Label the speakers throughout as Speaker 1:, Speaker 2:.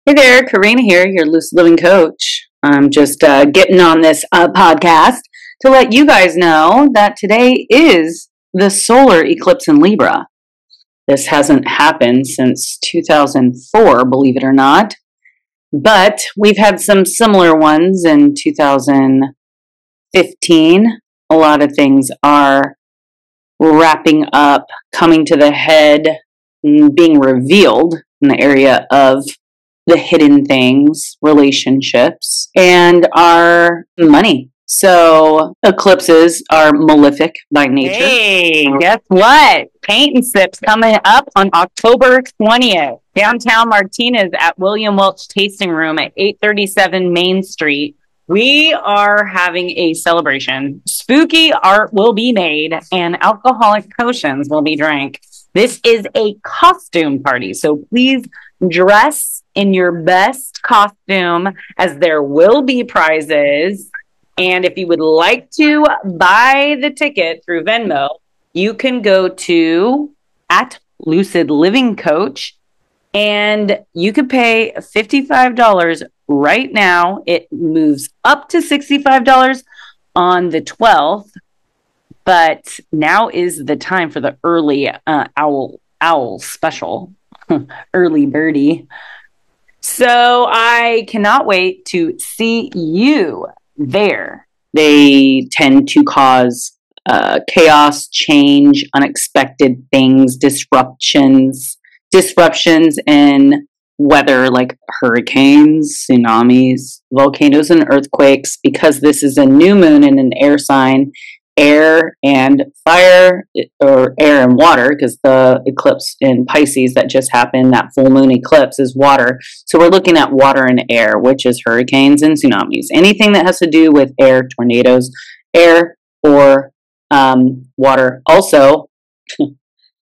Speaker 1: Hey there, Karina here, your Lucid Living coach. I'm just getting on this podcast to let you guys know that today is the solar eclipse in Libra. This hasn't happened since 2004, believe it or not, but we've had some similar ones in 2015. A lot of things are wrapping up, coming to the head, being revealed in the area of the hidden things, relationships, and our money. So eclipses are malefic by nature.
Speaker 2: Hey, guess what? Paint and Sips coming up on October 20th. Downtown Martinez at William Welch Tasting Room at 837 Main Street. We are having a celebration. Spooky art will be made and alcoholic potions will be drank. This is a costume party, so please dress in your best costume, as there will be prizes. And if you would like to buy the ticket through Venmo, you can go to @LucidLivingCoach and you can pay $55 right now. It moves up to $65 on the 12th, but now is the time for the early owl special. Early birdie. So I cannot wait to see you there.
Speaker 1: They tend to cause chaos, change, unexpected things, disruptions in weather like hurricanes, tsunamis, volcanoes, and earthquakes, because this is a new moon in an air sign. Air and fire, or air and water, because the eclipse in Pisces that just happened, that full moon eclipse, is water. So we're looking at water and air, which is hurricanes and tsunamis. Anything that has to do with air, tornadoes, air or water. Also,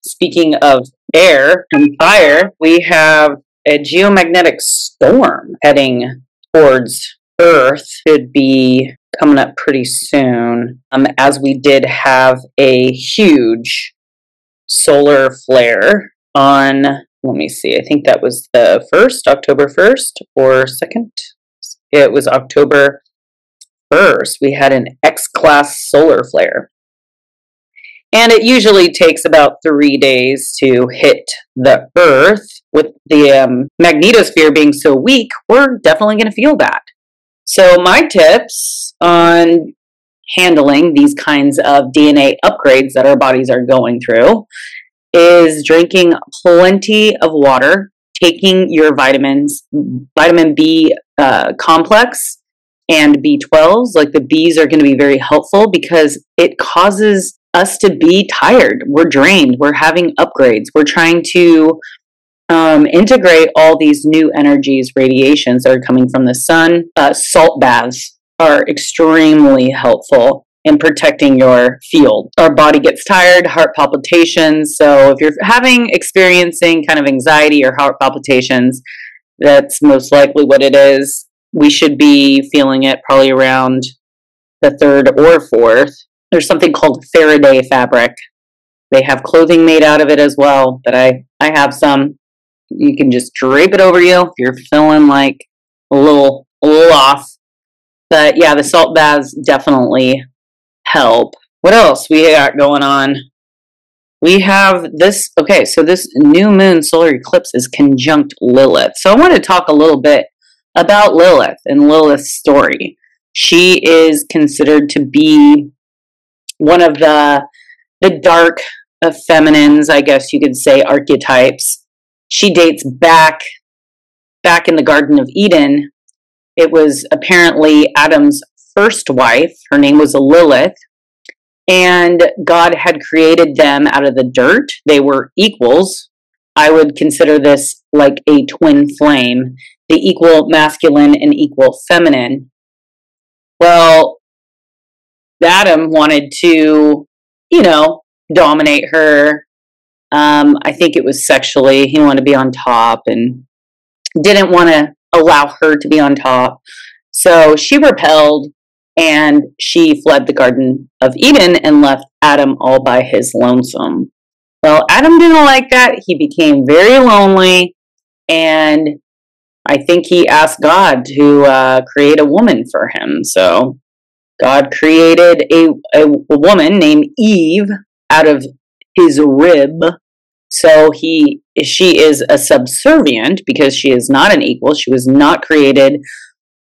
Speaker 1: speaking of air and fire, we have a geomagnetic storm heading towards Earth. Could be coming up pretty soon, as we did have a huge solar flare on, let me see, I think that was the 1st, October 1st or 2nd. It was October 1st. We had an X-class solar flare. And it usually takes about 3 days to hit the Earth. With the magnetosphere being so weak, we're definitely going to feel that. So my tips on handling these kinds of DNA upgrades that our bodies are going through is drinking plenty of water, taking your vitamins, vitamin B complex and B12s. Like the Bs are going to be very helpful because it causes us to be tired. We're drained. We're having upgrades. We're trying to integrate all these new energies, radiations that are coming from the sun. Salt baths are extremely helpful in protecting your field. Our body gets tired, heart palpitations. So if you're experiencing kind of anxiety or heart palpitations, that's most likely what it is. We should be feeling it probably around the 3rd or 4th. There's something called Faraday fabric. They have clothing made out of it as well, but I have some. You can just drape it over you if you're feeling like a little off. But yeah, the salt baths definitely help. What else we got going on? We have this, okay, so this new moon solar eclipse is conjunct Lilith. So I want to talk a little bit about Lilith and Lilith's story. She is considered to be one of the dark feminines, I guess you could say, archetypes. She dates back in the Garden of Eden. It was apparently Adam's first wife. Her name was Lilith. And God had created them out of the dirt. They were equals. I would consider this like a twin flame, the equal masculine and equal feminine. Well, Adam wanted to, dominate her. I think it was sexually. He wanted to be on top and didn't want to allow her to be on top. So she repelled and she fled the Garden of Eden and left Adam all by his lonesome. Well, Adam didn't like that. He became very lonely and I think he asked God to create a woman for him. So God created a woman named Eve out of his rib. So she is a subservient because she is not an equal. She was not created.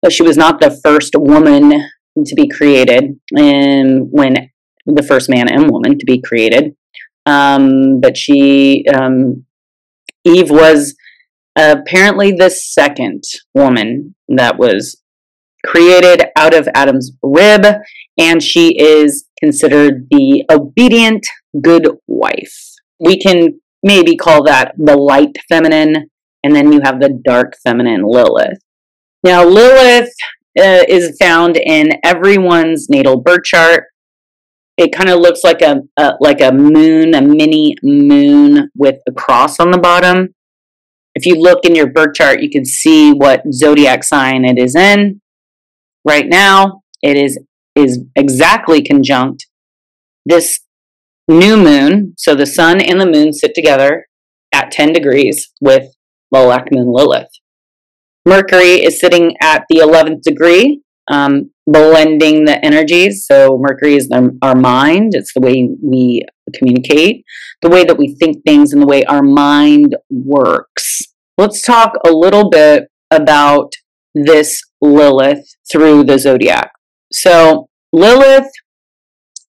Speaker 1: She was not the first woman to be created, and when the first man and woman to be created. But Eve was apparently the second woman that was created out of Adam's rib, and she is considered the obedient good wife. We can maybe call that the light feminine, and then you have the dark feminine, Lilith. Now, Lilith is found in everyone's natal birth chart. It kind of looks like a moon, a mini moon with a cross on the bottom. If you look in your birth chart, you can see what zodiac sign it is in. Right now, it is exactly conjunct this new moon. So the sun and the moon sit together at 10 degrees with black moon Lilith. Mercury is sitting at the 11th degree, blending the energies. So Mercury is our mind. It's the way we communicate, the way that we think things, and the way our mind works. Let's talk a little bit about this Lilith through the zodiac. So Lilith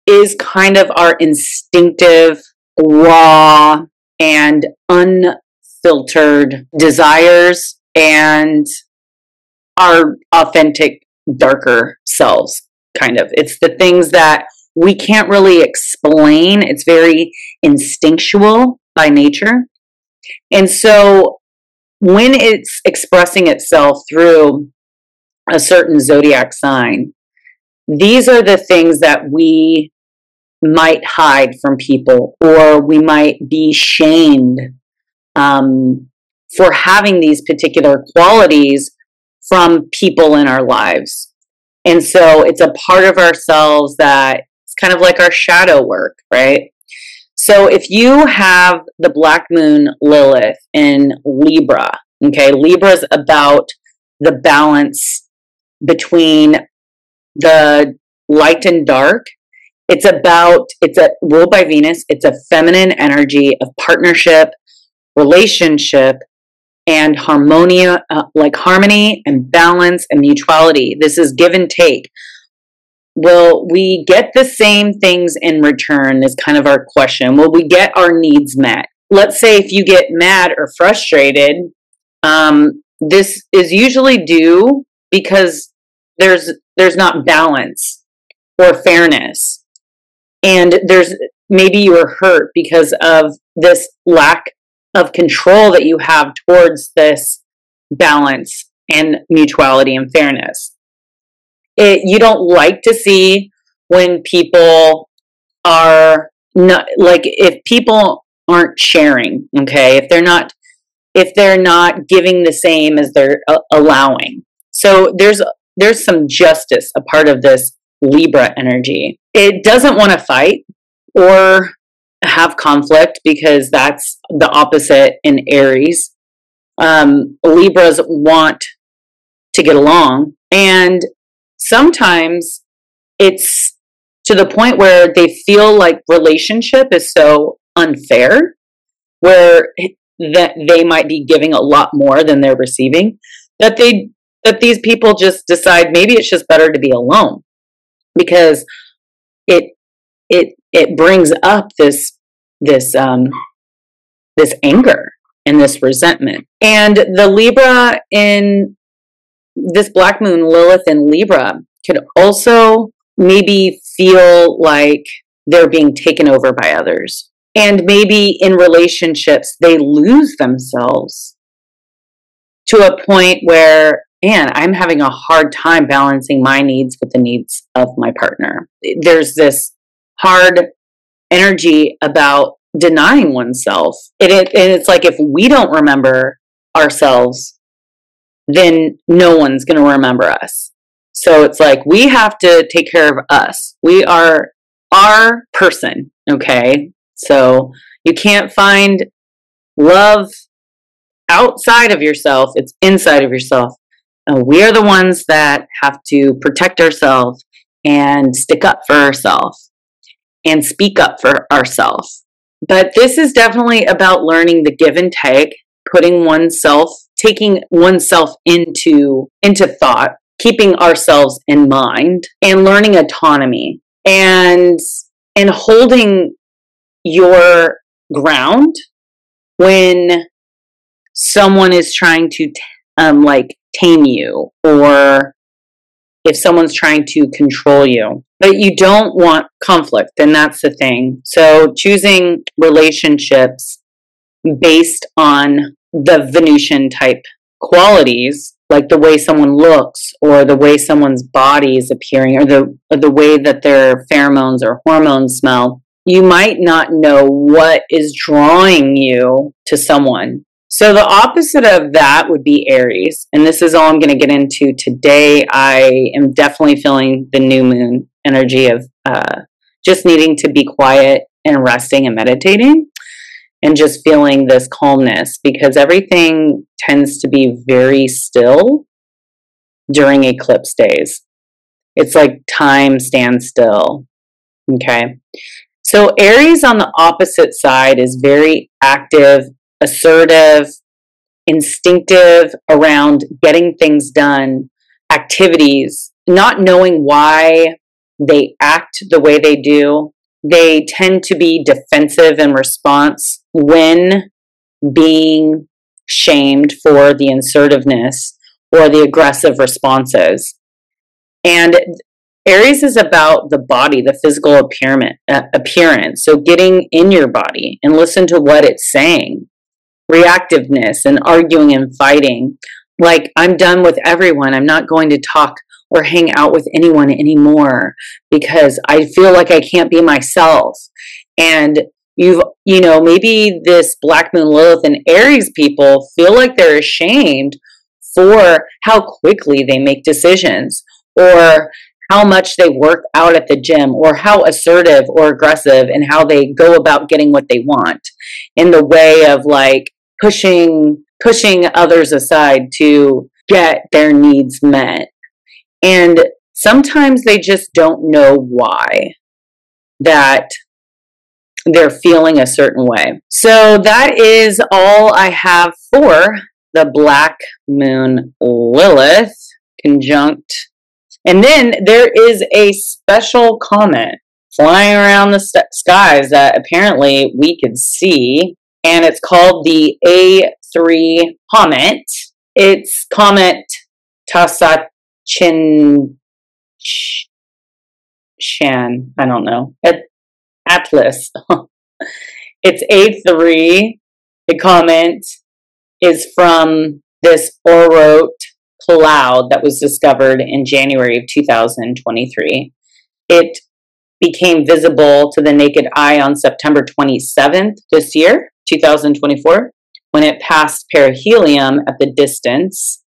Speaker 1: is kind of our instinctive, raw, and unfiltered desires and our authentic, darker selves, kind of. It's the things that we can't really explain. It's very instinctual by nature. And so when it's expressing itself through a certain zodiac sign, these are the things that we might hide from people, or we might be shamed for having these particular qualities from people in our lives. And so it's a part of ourselves that it's kind of like our shadow work, right? So if you have the black moon Lilith in Libra, okay, Libra is about the balance between the light and dark. It's ruled by Venus. It's a feminine energy of partnership, relationship, and harmony and balance and mutuality. This is give and take. Will we get the same things in return is kind of our question. Will we get our needs met? Let's say if you get mad or frustrated, this is usually due because there's not balance or fairness. And maybe you were hurt because of this lack of control that you have towards this balance and mutuality and fairness. You don't like to see when people are not, like, if people aren't sharing, okay, if they're not giving the same as they're allowing. So there's some justice, a part of this Libra energy. It doesn't want to fight or have conflict because that's the opposite in Aries. Libras want to get along, and sometimes it's to the point where they feel like relationship is so unfair, where that they might be giving a lot more than they're receiving, that these people just decide maybe it's just better to be alone, because it brings up this anger and this resentment. And the Libra in this black moon Lilith in Libra could also maybe feel like they're being taken over by others. And maybe in relationships, they lose themselves to a point where, man, I'm having a hard time balancing my needs with the needs of my partner. There's this hard energy about denying oneself. And it's like, if we don't remember ourselves, then no one's going to remember us. So it's like, we have to take care of us. We are our person, okay? So you can't find love outside of yourself, it's inside of yourself. We are the ones that have to protect ourselves and stick up for ourselves and speak up for ourselves. But this is definitely about learning the give and take, taking oneself into thought, keeping ourselves in mind, and learning autonomy and holding your ground when someone is trying to tame you, or if someone's trying to control you. But you don't want conflict, and that's the thing. So choosing relationships based on the Venusian type qualities, like the way someone looks, or the way someone's body is appearing, or the way that their pheromones or hormones smell, you might not know what is drawing you to someone. So the opposite of that would be Aries. And this is all I'm going to get into today. I am definitely feeling the new moon energy of just needing to be quiet and resting and meditating, and just feeling this calmness, because everything tends to be very still during eclipse days. It's like time stands still. Okay. So Aries on the opposite side is very active, assertive, instinctive around getting things done, activities, not knowing why they act the way they do. They tend to be defensive in response when being shamed for the assertiveness or the aggressive responses. And Aries is about the body, the physical appearance. So getting in your body and listen to what it's saying. Reactiveness and arguing and fighting. Like, I'm done with everyone. I'm not going to talk or hang out with anyone anymore because I feel like I can't be myself. And maybe this Black Moon Lilith and Aries people feel like they're ashamed for how quickly they make decisions, or how much they work out at the gym, or how assertive or aggressive and how they go about getting what they want, in the way of like pushing others aside to get their needs met. And sometimes they just don't know why that they're feeling a certain way. So that is all I have for the Black Moon Lilith conjunct. And then there is a special comet flying around the skies that apparently we could see, and it's called the A3 Comet. It's Comet Tasachin I don't know. Atlas. It's A3. The comet is from this Oort cloud that was discovered in January of 2023. It became visible to the naked eye on September 27th this year, 2024, when it passed perihelion at the distance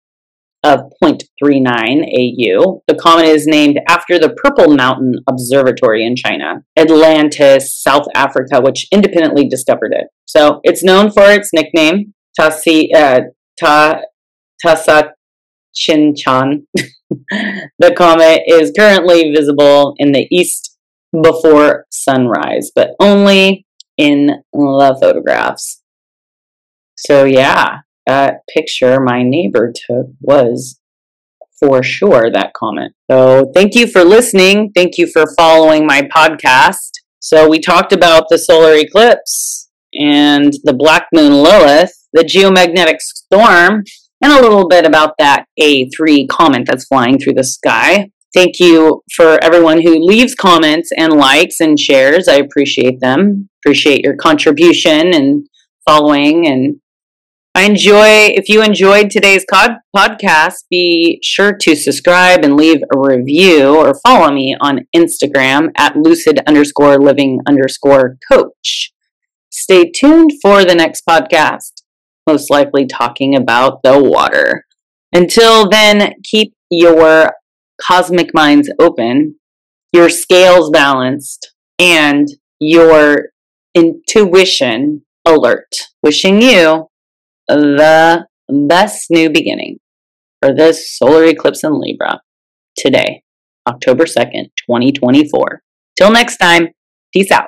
Speaker 1: of 0.39 AU. The comet is named after the Purple Mountain Observatory in China, Atlantis, South Africa, which independently discovered it. So it's known for its nickname, Tasachin. The comet is currently visible in the east before sunrise, but only in the photographs. So yeah, that picture my neighbor took was for sure that comet. So thank you for listening. Thank you for following my podcast. So we talked about the solar eclipse and the Black Moon Lilith, the geomagnetic storm, and a little bit about that A3 comet that's flying through the sky. Thank you for everyone who leaves comments and likes and shares. I appreciate them. Appreciate your contribution and following. And if you enjoyed today's podcast, be sure to subscribe and leave a review, or follow me on Instagram at lucid_living_coach. Stay tuned for the next podcast, most likely talking about the water. Until then, keep your cosmic minds open, your scales balanced, and your intuition alert. Wishing you the best new beginning for this solar eclipse in Libra today, October 2nd, 2024. Till next time, peace out.